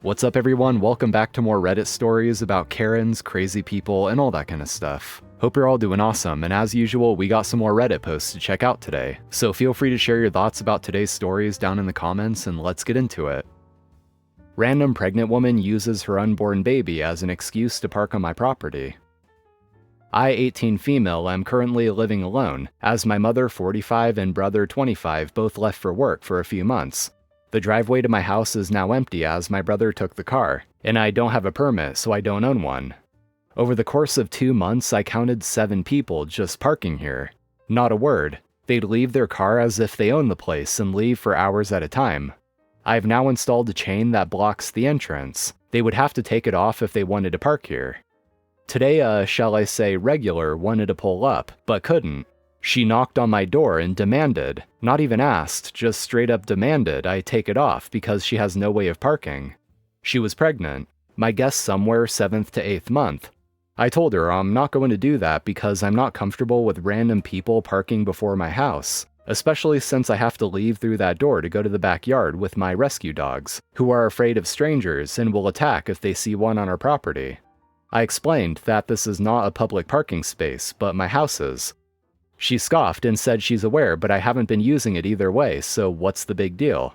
What's up everyone, welcome back to more Reddit stories about Karens, crazy people, and all that kind of stuff. Hope you're all doing awesome, and as usual, we got some more Reddit posts to check out today. So feel free to share your thoughts about today's stories down in the comments, and let's get into it. Random pregnant woman uses her unborn baby as an excuse to park on my property. I, 18 female, am currently living alone, as my mother, 45, and brother, 25, both left for work for a few months. The driveway to my house is now empty as my brother took the car, and I don't have a permit, so I don't own one. Over the course of 2 months, I counted 7 people just parking here. Not a word. They'd leave their car as if they own the place and leave for hours at a time. I've now installed a chain that blocks the entrance. They would have to take it off if they wanted to park here. Today, shall I say, regular wanted to pull up, but couldn't. She knocked on my door and demanded, not even asked, just straight up demanded I take it off because she has no way of parking. She was pregnant, my guess somewhere 7th to 8th month. I told her I'm not going to do that because I'm not comfortable with random people parking before my house, especially since I have to leave through that door to go to the backyard with my rescue dogs, who are afraid of strangers and will attack if they see one on our property. I explained that this is not a public parking space, but my house is. She scoffed and said she's aware, but I haven't been using it either way, so what's the big deal?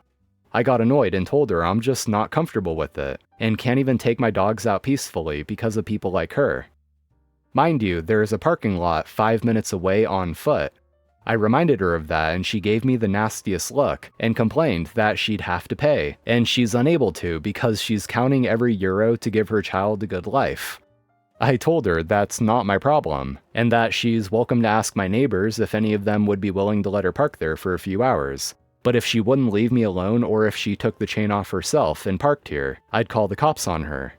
I got annoyed and told her I'm just not comfortable with it, and can't even take my dogs out peacefully because of people like her. Mind you, there is a parking lot 5 minutes away on foot. I reminded her of that and she gave me the nastiest look and complained that she'd have to pay, and she's unable to because she's counting every euro to give her child a good life. I told her that's not my problem, and that she's welcome to ask my neighbors if any of them would be willing to let her park there for a few hours. But if she wouldn't leave me alone or if she took the chain off herself and parked here, I'd call the cops on her.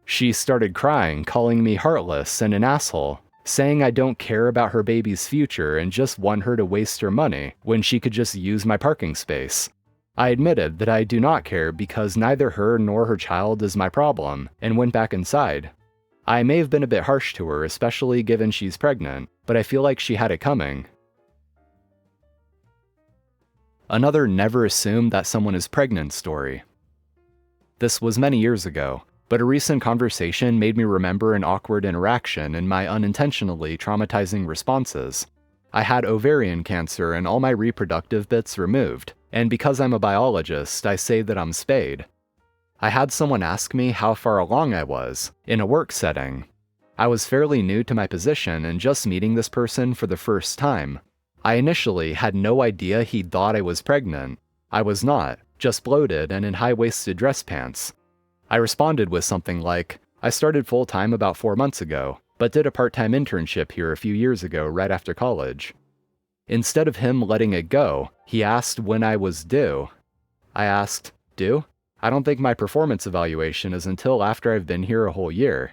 She started crying, calling me heartless and an asshole, saying I don't care about her baby's future and just want her to waste her money when she could just use my parking space. I admitted that I do not care because neither her nor her child is my problem, and went back inside. I may have been a bit harsh to her, especially given she's pregnant, but I feel like she had it coming. Another never assume that someone is pregnant story. This was many years ago, but a recent conversation made me remember an awkward interaction and my unintentionally traumatizing responses. I had ovarian cancer and all my reproductive bits removed, and because I'm a biologist, I say that I'm spayed. I had someone ask me how far along I was, in a work setting. I was fairly new to my position and just meeting this person for the first time. I initially had no idea he'd thought I was pregnant. I was not, just bloated and in high-waisted dress pants. I responded with something like, I started full-time about 4 months ago, but did a part-time internship here a few years ago right after college. Instead of him letting it go, he asked when I was due. I asked, due? I don't think my performance evaluation is until after I've been here a whole year.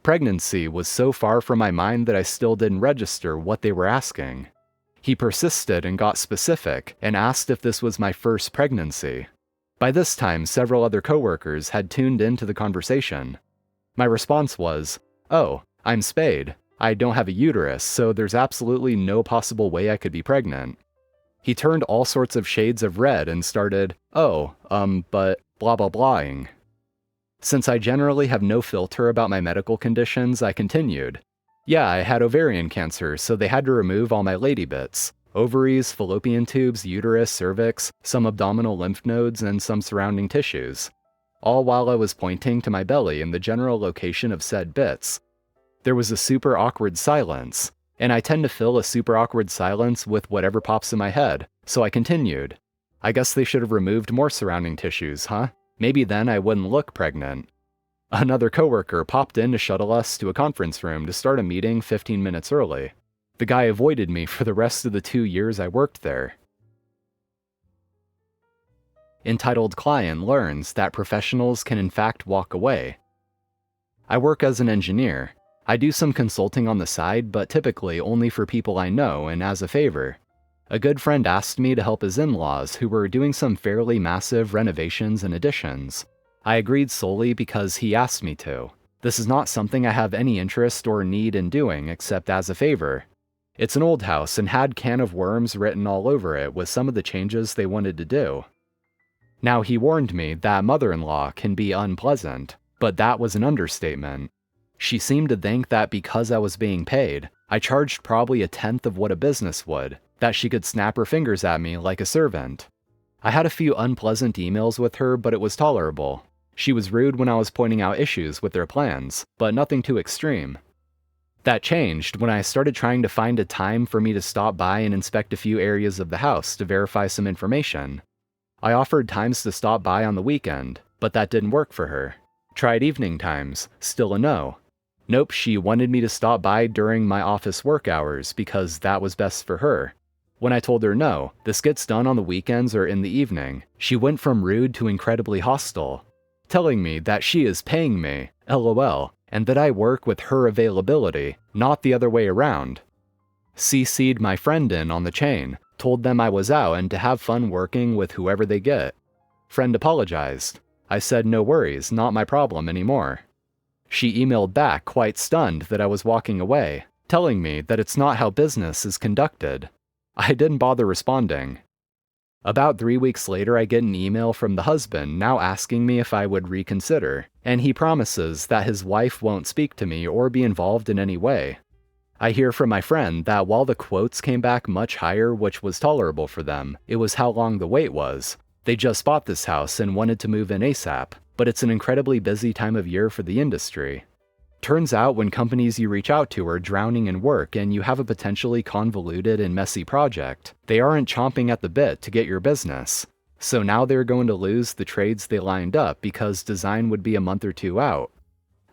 Pregnancy was so far from my mind that I still didn't register what they were asking. He persisted and got specific and asked if this was my first pregnancy. By this time, several other coworkers had tuned into the conversation. My response was, oh, I'm spayed. I don't have a uterus, so there's absolutely no possible way I could be pregnant. He turned all sorts of shades of red and started, but blah blah blahing. Since I generally have no filter about my medical conditions, I continued. Yeah, I had ovarian cancer, so they had to remove all my lady bits. Ovaries, fallopian tubes, uterus, cervix, some abdominal lymph nodes, and some surrounding tissues. All while I was pointing to my belly and the general location of said bits. There was a super awkward silence, and I tend to fill a super awkward silence with whatever pops in my head, so I continued. I guess they should have removed more surrounding tissues, huh? Maybe then I wouldn't look pregnant. Another coworker popped in to shuttle us to a conference room to start a meeting 15 minutes early. The guy avoided me for the rest of the 2 years I worked there. Entitled client learns that professionals can in fact walk away. I work as an engineer. I do some consulting on the side, but typically only for people I know and as a favor. A good friend asked me to help his in-laws who were doing some fairly massive renovations and additions. I agreed solely because he asked me to. This is not something I have any interest or need in doing except as a favor. It's an old house and had can of worms written all over it with some of the changes they wanted to do. Now, he warned me that mother-in-law can be unpleasant, but that was an understatement. She seemed to think that because I was being paid, I charged probably a tenth of what a business would, that she could snap her fingers at me like a servant. I had a few unpleasant emails with her, but it was tolerable. She was rude when I was pointing out issues with their plans, but nothing too extreme. That changed when I started trying to find a time for me to stop by and inspect a few areas of the house to verify some information. I offered times to stop by on the weekend, but that didn't work for her. Tried evening times, still a no. Nope, she wanted me to stop by during my office work hours because that was best for her. When I told her no, this gets done on the weekends or in the evening, she went from rude to incredibly hostile, telling me that she is paying me, LOL, and that I work with her availability, not the other way around. CC'd my friend in on the chain, told them I was out and to have fun working with whoever they get. Friend apologized. I said no worries, not my problem anymore. She emailed back quite stunned that I was walking away, telling me that it's not how business is conducted. I didn't bother responding. About 3 weeks later, I get an email from the husband now asking me if I would reconsider, and he promises that his wife won't speak to me or be involved in any way. I hear from my friend that while the quotes came back much higher, which was tolerable for them, it was how long the wait was. They just bought this house and wanted to move in ASAP, but it's an incredibly busy time of year for the industry. Turns out when companies you reach out to are drowning in work and you have a potentially convoluted and messy project, they aren't chomping at the bit to get your business. So now they're going to lose the trades they lined up because design would be a month or two out.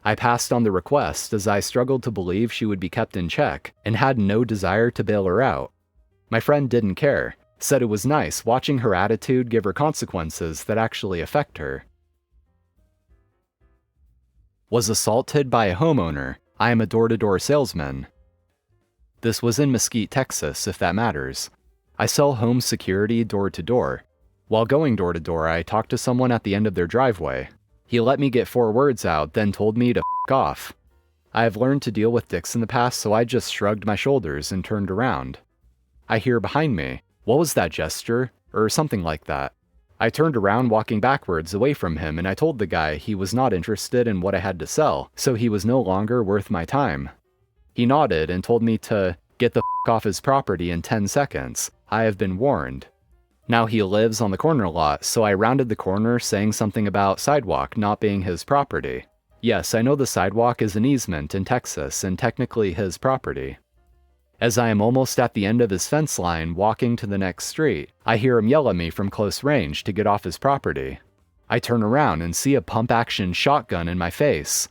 I passed on the request as I struggled to believe she would be kept in check and had no desire to bail her out. My friend didn't care, said it was nice watching her attitude give her consequences that actually affect her. Was assaulted by a homeowner. I am a door-to-door salesman. This was in Mesquite, Texas, if that matters. I sell home security door-to-door. While going door-to-door, I talked to someone at the end of their driveway. He let me get 4 words out, then told me to f*** off. I have learned to deal with dicks in the past, so I just shrugged my shoulders and turned around. I hear behind me, "What was that gesture?" or something like that. I turned around walking backwards away from him and I told the guy he was not interested in what I had to sell, so he was no longer worth my time. He nodded and told me to get the f*** off his property in 10 seconds. I have been warned. Now he lives on the corner lot, so I rounded the corner saying something about sidewalk not being his property. Yes, I know the sidewalk is an easement in Texas and technically his property. As I am almost at the end of his fence line walking to the next street, I hear him yell at me from close range to get off his property. I turn around and see a pump-action shotgun in my face.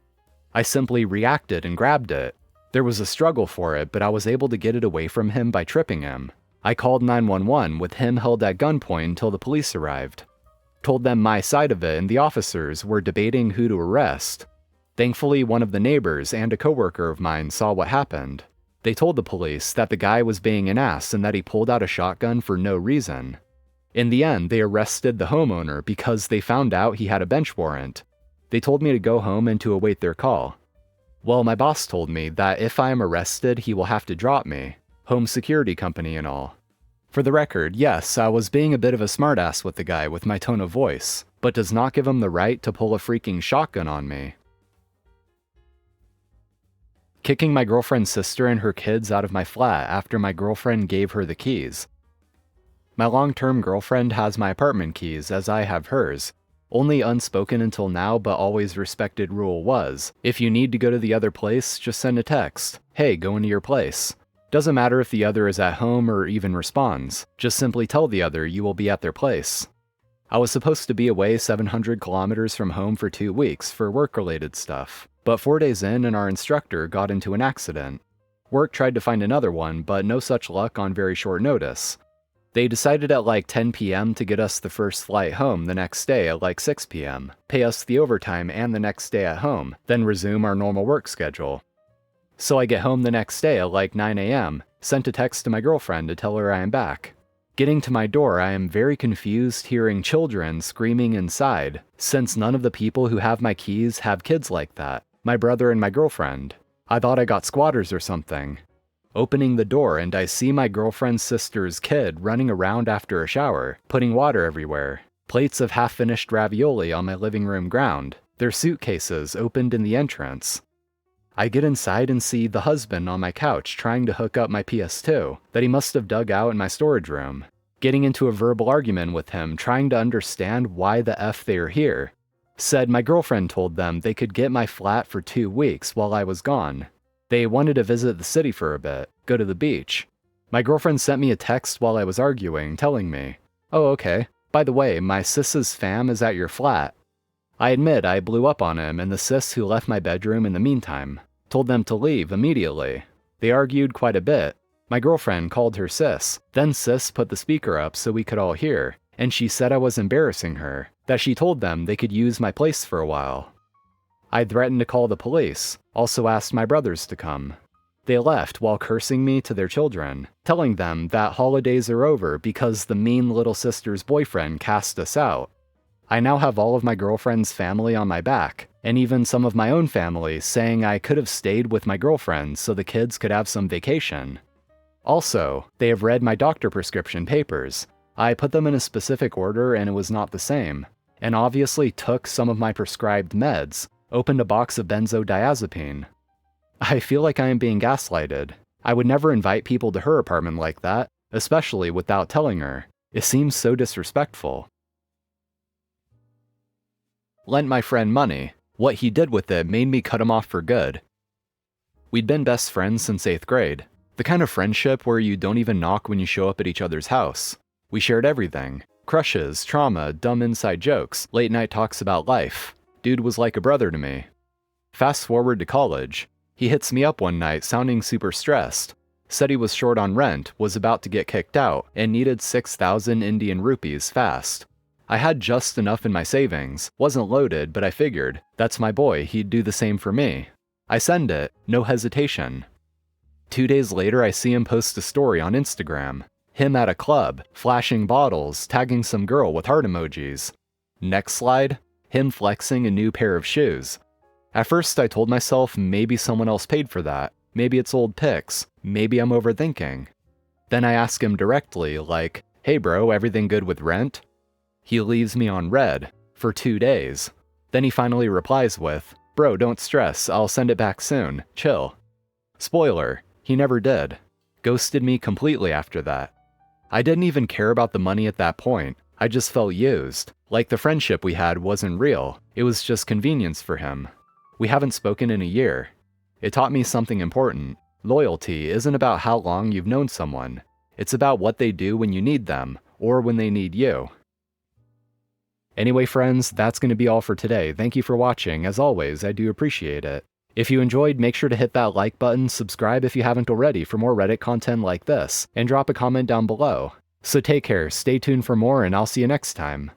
I simply reacted and grabbed it. There was a struggle for it, but I was able to get it away from him by tripping him. I called 911 with him held at gunpoint until the police arrived. Told them my side of it and the officers were debating who to arrest. Thankfully, one of the neighbors and a coworker of mine saw what happened. They told the police that the guy was being an ass and that he pulled out a shotgun for no reason. In the end, they arrested the homeowner because they found out he had a bench warrant. They told me to go home and to await their call. Well, my boss told me that if I am arrested, he will have to drop me. Home security company and all. For the record, yes, I was being a bit of a smartass with the guy with my tone of voice, but does not give him the right to pull a freaking shotgun on me. Kicking my girlfriend's sister and her kids out of my flat after my girlfriend gave her the keys. My long-term girlfriend has my apartment keys as I have hers. Only unspoken until now but always respected rule was, if you need to go to the other place, just send a text. Hey, go into your place. Doesn't matter if the other is at home or even responds. Just simply tell the other you will be at their place. I was supposed to be away 700 kilometers from home for 2 weeks for work-related stuff. But 4 days in and our instructor got into an accident. Work tried to find another one, but no such luck on very short notice. They decided at like 10 p.m. to get us the first flight home the next day at like 6 p.m., pay us the overtime and the next day at home, then resume our normal work schedule. So I get home the next day at like 9 a.m., sent a text to my girlfriend to tell her I am back. Getting to my door, I am very confused hearing children screaming inside, since none of the people who have my keys have kids like that. My brother and my girlfriend. I thought I got squatters or something. Opening the door and I see my girlfriend's sister's kid running around after a shower, putting water everywhere. Plates of half-finished ravioli on my living room ground, their suitcases opened in the entrance. I get inside and see the husband on my couch trying to hook up my PS2 that he must have dug out in my storage room, getting into a verbal argument with him trying to understand why the F they are here. Said my girlfriend told them they could get my flat for 2 weeks while I was gone. They wanted to visit the city for a bit, go to the beach. My girlfriend sent me a text while I was arguing telling me, "Oh, okay. By the way, my sis's fam is at your flat." I admit I blew up on him and the sis who left my bedroom in the meantime. Told them to leave immediately. They argued quite a bit. My girlfriend called her sis. Then sis put the speaker up so we could all hear, and she said I was embarrassing her, that she told them they could use my place for a while. I threatened to call the police, also asked my brothers to come. They left while cursing me to their children, telling them that holidays are over because the mean little sister's boyfriend cast us out. I now have all of my girlfriend's family on my back, and even some of my own family saying I could have stayed with my girlfriend so the kids could have some vacation. Also, they have read my doctor prescription papers. I put them in a specific order and it was not the same, and obviously took some of my prescribed meds, opened a box of benzodiazepine. I feel like I am being gaslighted. I would never invite people to her apartment like that, especially without telling her. It seems so disrespectful. Lent my friend money. What he did with it made me cut him off for good. We'd been best friends since 8th grade. The kind of friendship where you don't even knock when you show up at each other's house. We shared everything. Crushes, trauma, dumb inside jokes, late night talks about life. Dude was like a brother to me. Fast forward to college. He hits me up one night sounding super stressed. Said he was short on rent, was about to get kicked out, and needed 6,000 Indian rupees fast. I had just enough in my savings, wasn't loaded, but I figured, that's my boy, he'd do the same for me. I send it, no hesitation. 2 days later I see him post a story on Instagram. Him at a club, flashing bottles, tagging some girl with heart emojis. Next slide, him flexing a new pair of shoes. At first I told myself maybe someone else paid for that, maybe it's old pics, maybe I'm overthinking. Then I ask him directly, like, "Hey bro, everything good with rent?" He leaves me on red for 2 days. Then he finally replies with, "Bro, don't stress, I'll send it back soon, chill." Spoiler, he never did. Ghosted me completely after that. I didn't even care about the money at that point, I just felt used, like the friendship we had wasn't real, it was just convenience for him. We haven't spoken in a year. It taught me something important. Loyalty isn't about how long you've known someone. It's about what they do when you need them, or when they need you. Anyway friends, that's going to be all for today. Thank you for watching. As always, I do appreciate it. If you enjoyed, make sure to hit that like button, subscribe if you haven't already for more Reddit content like this, and drop a comment down below. So take care, stay tuned for more, and I'll see you next time.